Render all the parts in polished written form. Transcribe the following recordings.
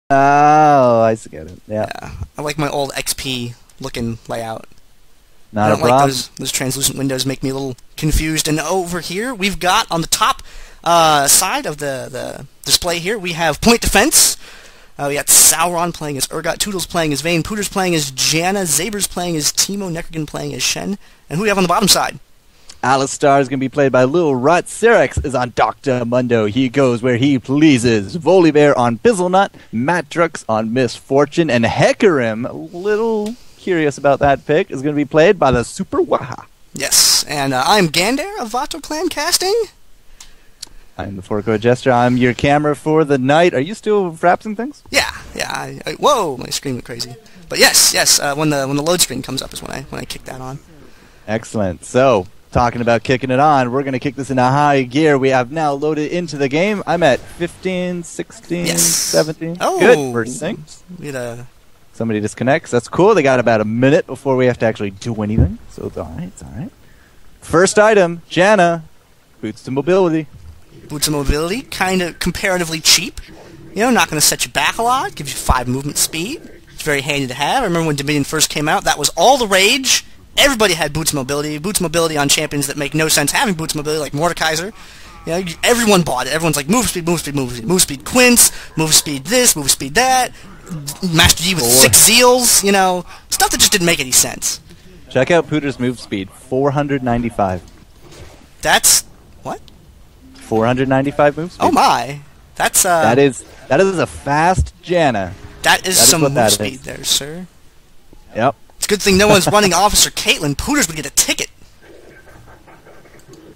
Oh, I get it. Yeah. I like my old XP looking layout. Not I a don't problem. like those translucent windows, make me a little confused. And over here, we've got on the top side of the display here, we have point defense. We got Sauron playing as Urgot, Tootulz playing as Vayne, POOTERS playing as Janna, ZaberZ playing as Teemo, Nekrogen playing as Shen. And who do we have on the bottom side? Alistar is going to be played by lilrut. Cerex is on Dr. Mundo. He goes where he pleases. Volibear on Pizlenut. Matrux on Misfortune. And Hecarim, a little curious about that pick, is going to be played by the SuperWaha. Yes, and I'm Gandair of Vato Clan Casting. I'm the FourCourtJester. I'm your camera for the night. Are you still frapsing things? Yeah. Whoa, my screen went crazy. But yes. When the load screen comes up is when I kick that on. Excellent. So, talking about kicking it on, we're going to kick this into high gear. We have now loaded into the game. I'm at 15, 16, 17. Oh, good. We're synced. Somebody disconnects. That's cool. They got about a minute before we have to actually do anything. So it's all right. It's all right. First item, Janna, boots to mobility. Boots of mobility, kind of comparatively cheap. You know, not going to set you back a lot. Gives you 5 movement speed. It's very handy to have. I remember when Dominion first came out, that was all the rage. Everybody had boots mobility. Boots mobility on champions that make no sense having boots mobility, like Mordekaiser. You know, everyone bought it. Everyone's like, move speed, move speed, move speed, move speed Quince, move speed this, move speed that. Master Yi with 6 Zeals, you know, stuff that just didn't make any sense. Check out Pooter's move speed, 495. That's what? 495 move speed. Oh my, that's that is a fast Janna. That is some move speed there, sir. Yep. It's a good thing no one's running Officer Caitlyn. POOTERS would get a ticket.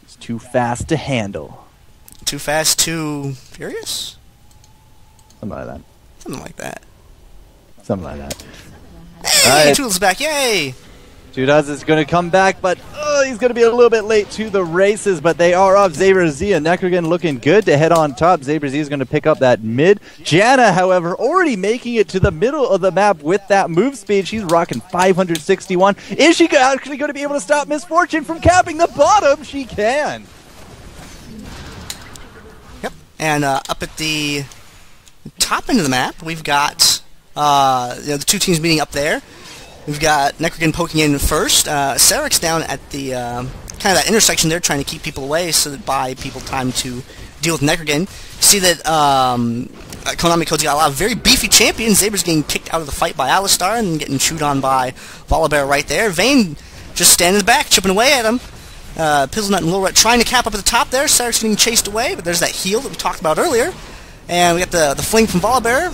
It's too fast to handle. Too fast, too furious? Something like that. Something like that. Something like that. Hey, Tootulz back, yay! Tootulz is going to come back, but he's going to be a little bit late to the races, but they are off. ZaberZ and Nekrogen looking good to head on top. ZaberZ is going to pick up that mid. Janna, however, already making it to the middle of the map with that move speed. She's rocking 561. Is she actually going to be able to stop Misfortune from capping the bottom? She can. Yep, and up at the top end of the map, we've got the two teams meeting up there. We've got Nekrogen poking in first. Cerex down at the kind of that intersection there, trying to keep people away so that buy people time to deal with Nekrogen. See that Konami Code's got a lot of very beefy champions. ZaberZ getting kicked out of the fight by Alistar and getting chewed on by Volibear right there. Vayne just standing in the back, chipping away at him. Pizlenut and lilrut trying to cap up at the top there. Cerex getting chased away, but there's that heal that we talked about earlier. And we got the fling from Volibear,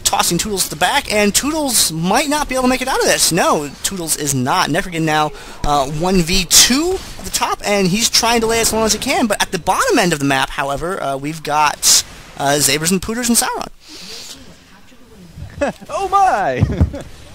tossing Tootulz to the back, and Tootulz might not be able to make it out of this. No, Tootulz is not. Nekrogen now 1v2 at the top, and he's trying to lay as long as he can. But at the bottom end of the map, however, we've got ZaberZ and POOTERS and Sauron. Oh my!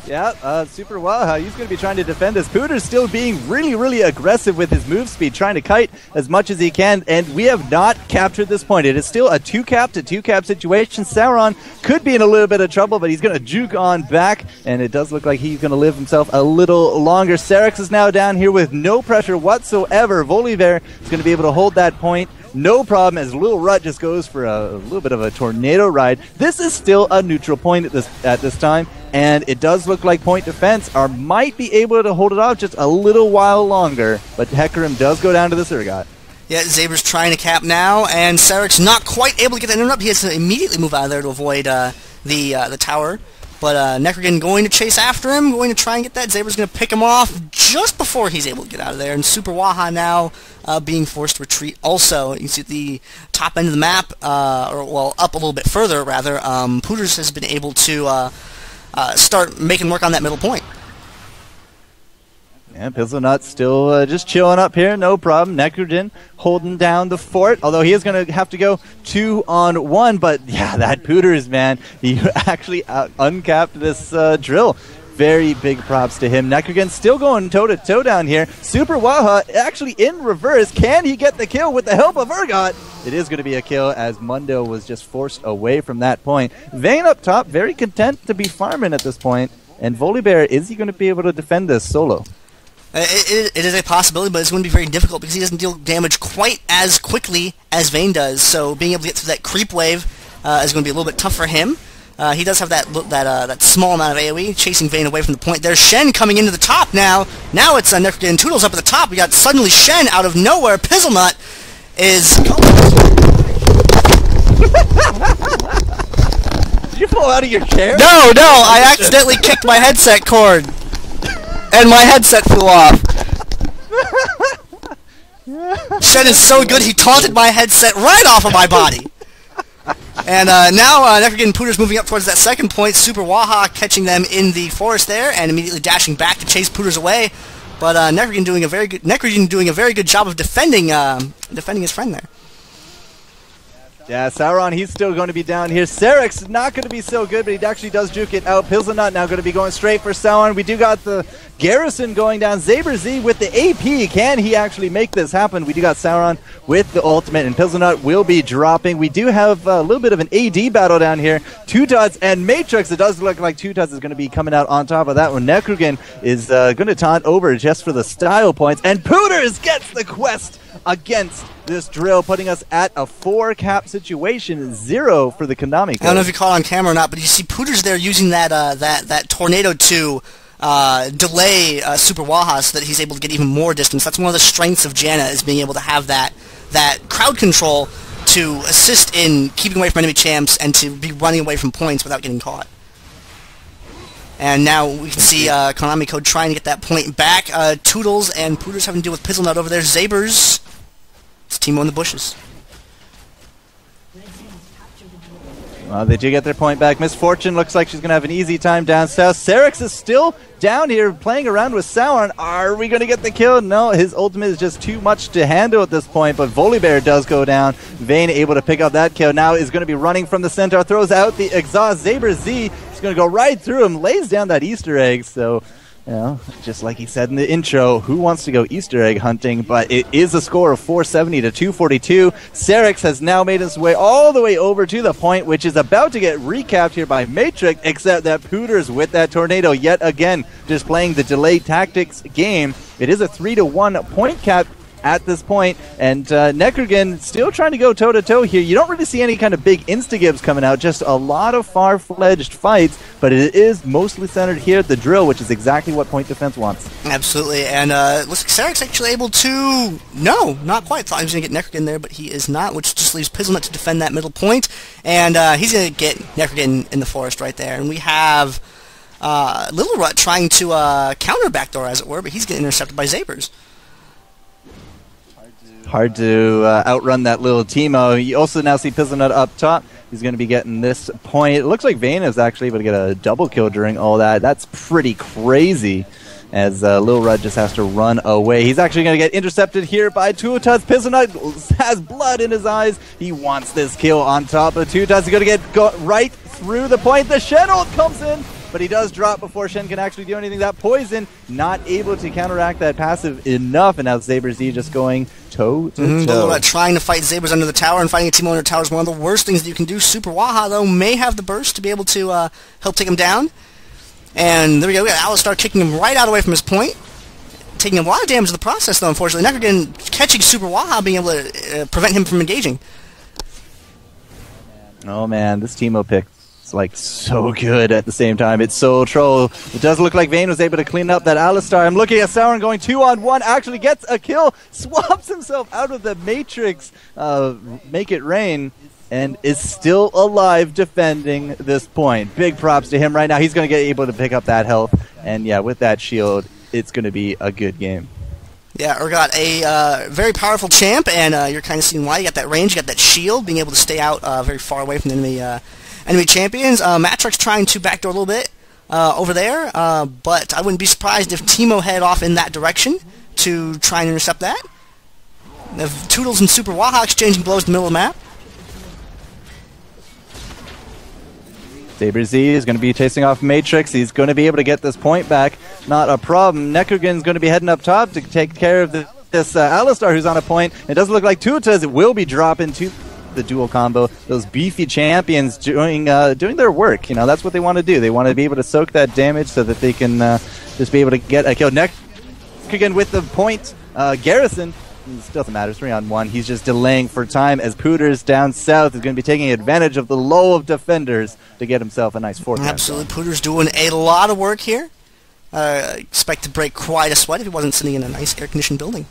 Yeah, SuperWaha, he's going to be trying to defend this. POOTERS still being really, really aggressive with his move speed, trying to kite as much as he can, and we have not captured this point. It is still a 2-cap to 2-cap situation. Sauron could be in a little bit of trouble, but he's going to juke on back, and it does look like he's going to live himself a little longer. Cerex is now down here with no pressure whatsoever. Volibear is going to be able to hold that point. No problem as lilrut just goes for a little bit of a tornado ride. This is still a neutral point at this time, and it does look like point defense might be able to hold it off just a little while longer, but Hecarim does go down to this Urgot. Yeah, ZaberZ trying to cap now, and Cerex not quite able to get that interrupt. He has to immediately move out of there to avoid the tower. But Nekrogen going to chase after him, going to try and get that. ZaberZ going to pick him off just before he's able to get out of there. And SuperWaha now being forced to retreat also. You can see at the top end of the map, or well, up a little bit further, rather, POOTERS has been able to start making work on that middle point. Yeah, Pizlenut still just chilling up here, no problem. Nekrogen holding down the fort, although he is going to have to go 2-on-1. But yeah, that POOTERS, man, he actually uncapped this drill. Very big props to him. Nekrogen still going toe-to-toe down here. SuperWaha actually in reverse. Can he get the kill with the help of Urgot? It is going to be a kill as Mundo was just forced away from that point. Vayne up top, very content to be farming at this point. And Volibear, is he going to be able to defend this solo? It is a possibility, but it's going to be very difficult because he doesn't deal damage quite as quickly as Vayne does. So being able to get through that creep wave is going to be a little bit tough for him. He does have that small amount of AoE, chasing Vayne away from the point. There's Shen coming into the top now. Now it's Nekrogen and Tootulz up at the top. We got suddenly Shen out of nowhere. Pizlenut is... Did you fall out of your chair? No, I accidentally kicked my headset cord. And my headset flew off. Shen is so good, he taunted my headset right off of my body. And now Nekrogen and POOTERS moving up towards that second point. SuperWaha catching them in the forest there and immediately dashing back to chase POOTERS away. But Nekrogen doing a very good job of defending his friend there. Yeah, Sauron, he's still going to be down here. Cerex not going to be so good, but he actually does juke it out. Pizlenut now going to be going straight for Sauron. We do got the Garrison going down. ZaberZ with the AP. Can he actually make this happen? We do got Sauron with the ultimate, and Pizlenut will be dropping. We do have a little bit of an AD battle down here. Tootulz and Matrux. It does look like Tootulz is going to be coming out on top of that one. Nekrogen is going to taunt over just for the style points, and POOTERS gets the quest against this drill, putting us at a 4-cap situation, 0 for the Konami code. I don't know if you caught it on camera or not, but you see POOTERS there using that tornado to delay SuperWaha so that he's able to get even more distance. That's one of the strengths of Janna, is being able to have that crowd control to assist in keeping away from enemy champs and to be running away from points without getting caught. And now we can see Konami Code trying to get that point back. Tootulz and POOTERS having to deal with Pizlenut over there. ZaberZ. It's Teemo in the bushes. Well, they do get their point back. Miss Fortune looks like she's going to have an easy time down south. Cerex is still down here playing around with Sauron. Are we going to get the kill? No, his ultimate is just too much to handle at this point, but Volibear does go down. Vayne able to pick up that kill. Now is going to be running from the center, throws out the exhaust. ZaberZ is going to go right through him, lays down that Easter egg, so... You know, just like he said in the intro, who wants to go Easter egg hunting? But it is a score of 470 to 242. Cerex has now made his way all the way over to the point, which is about to get recapped here by Matrix, except that POOTERS with that tornado yet again, just playing the delayed tactics game. It is a 3-to-1 point cap at this point, and Nekrogen still trying to go toe-to-toe here. You don't really see any kind of big insta-gives coming out, just a lot of far-fledged fights, but it is mostly centered here at the drill, which is exactly what point defense wants. Absolutely, and looks like Cerex actually able to... No, not quite. Thought he was going to get Nekrogen there, but he is not, which just leaves Pizlenut to defend that middle point, and he's going to get Nekrogen in the forest right there, and we have lilrut trying to counter backdoor, as it were, but he's getting intercepted by ZaberZ. Hard to outrun that little Teemo. You also now see Pizlenut up top. He's going to be getting this point. It looks like Vayne is actually able to get a double kill during all that. That's pretty crazy, as lilrut just has to run away. He's actually going to get intercepted here by Tootulz. Pizlenut has blood in his eyes. He wants this kill on top of Tootulz. He's going to get right through the point. The Shen ult comes in, but he does drop before Shen can actually do anything. That poison not able to counteract that passive enough, and now ZaberZ just going toe-to-toe. Trying to fight ZaberZ under the tower, and fighting a Teemo under the tower is one of the worst things that you can do. SuperWaha, though, may have the burst to be able to help take him down. And there we go. We got Alistar kicking him right out away from his point. Taking a lot of damage in the process, though, unfortunately. Nekrogen catching SuperWaha, being able to prevent him from engaging. Oh, man, this Teemo pick. It's like so good at the same time. It's so troll. It does look like Vayne was able to clean up that Alistar. I'm looking at Sauron going 2-on-1, actually gets a kill, swaps himself out of the Matrix, make it rain, and is still alive defending this point. Big props to him right now. He's going to get able to pick up that health, and yeah, with that shield, it's going to be a good game. Yeah, Urgot, a very powerful champ, and you're kind of seeing why. You got that range, you got that shield, being able to stay out very far away from the enemy champions. Matrux trying to backdoor a little bit over there, but I wouldn't be surprised if Teemo head off in that direction to try and intercept that. Tootulz and SuperWaha exchanging blows in the middle of the map. ZaberZ is going to be chasing off Matrix. He's going to be able to get this point back. Not a problem. Nekrogen's going to be heading up top to take care of this Alistar who's on a point. It doesn't look like Tootulz will be dropping to the dual combo. Those beefy champions doing their work. You know, that's what they want to do. They want to be able to soak that damage so that they can just be able to get a kill. Nekrogen with the point. Garrison It doesn't matter, 3-on-1. He's just delaying for time as POOTERS down south is going to be taking advantage of the low of defenders to get himself a nice 4-cap. Absolutely, POOTERS doing a lot of work here. Expect to break quite a sweat if he wasn't sitting in a nice air-conditioned building.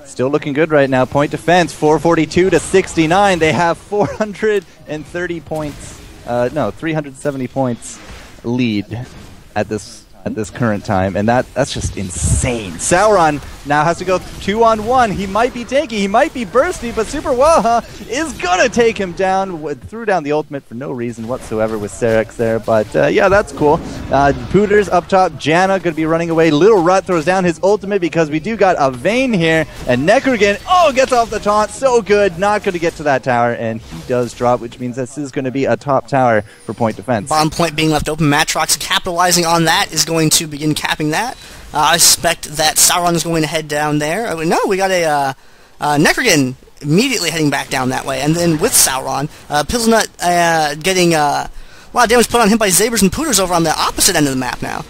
Still looking good right now. Point defense, 442 to 69. They have 430 points, 370 points lead at this current time, and that's just insane. Sauron now has to go 2-on-1. He might be tanky, he might be bursty, but SuperWaha is gonna take him down. Threw down the ultimate for no reason whatsoever with Cerex there, but yeah, that's cool. POOTERS up top, Janna gonna be running away. lilrut throws down his ultimate because we do got a Vayne here, and Nekrogen, gets off the taunt, so good, not gonna get to that tower, and he does drop, which means this is gonna be a top tower for point defense. Bottom point being left open, Matrux capitalizing on that is going to begin capping that. I suspect that Sauron is going to head down there. No, we got a Nekrogen immediately heading back down that way, and then with Sauron, Pizlenut getting a lot of damage put on him by ZaberZ and POOTERS over on the opposite end of the map now.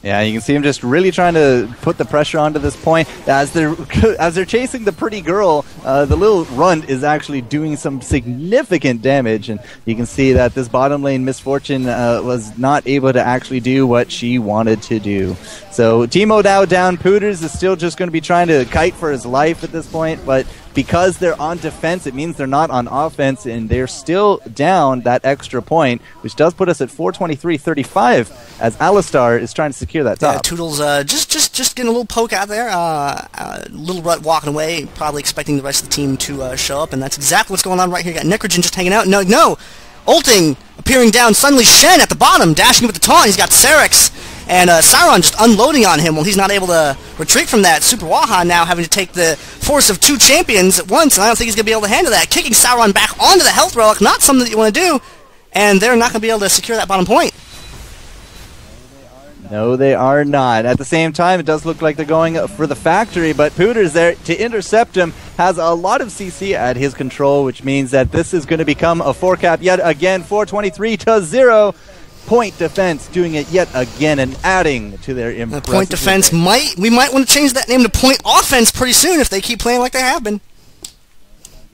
Yeah, you can see him just really trying to put the pressure onto this point. As they're chasing the pretty girl, the little runt is actually doing some significant damage, and you can see that this bottom lane Misfortune was not able to actually do what she wanted to do. So Teemo now down. POOTERS is still just going to be trying to kite for his life at this point, but because they're on defense, it means they're not on offense, and they're still down that extra point, which does put us at 423-35 as Alistar is trying to secure that top. Yeah, Tootulz just getting a little poke out there. lilrut walking away, probably expecting the rest of the team to show up, and that's exactly what's going on right here. You got Nekrogen just hanging out. No! Ulting, appearing down, suddenly Shen at the bottom, dashing with the taunt. He's got Cerex, and Sauron just unloading on him while he's not able to retreat from that. SuperWaha now having to take the force of 2 champions at once, and I don't think he's going to be able to handle that. Kicking Sauron back onto the health relic, not something that you want to do, and they're not going to be able to secure that bottom point. No, they are not. At the same time, it does look like they're going for the factory, but POOTERS there to intercept him has a lot of CC at his control, which means that this is going to become a 4-cap yet again, 423-0. Point defense doing it yet again and adding to their impressive point defense we might want to change that name to point offense pretty soon if they keep playing like they have been.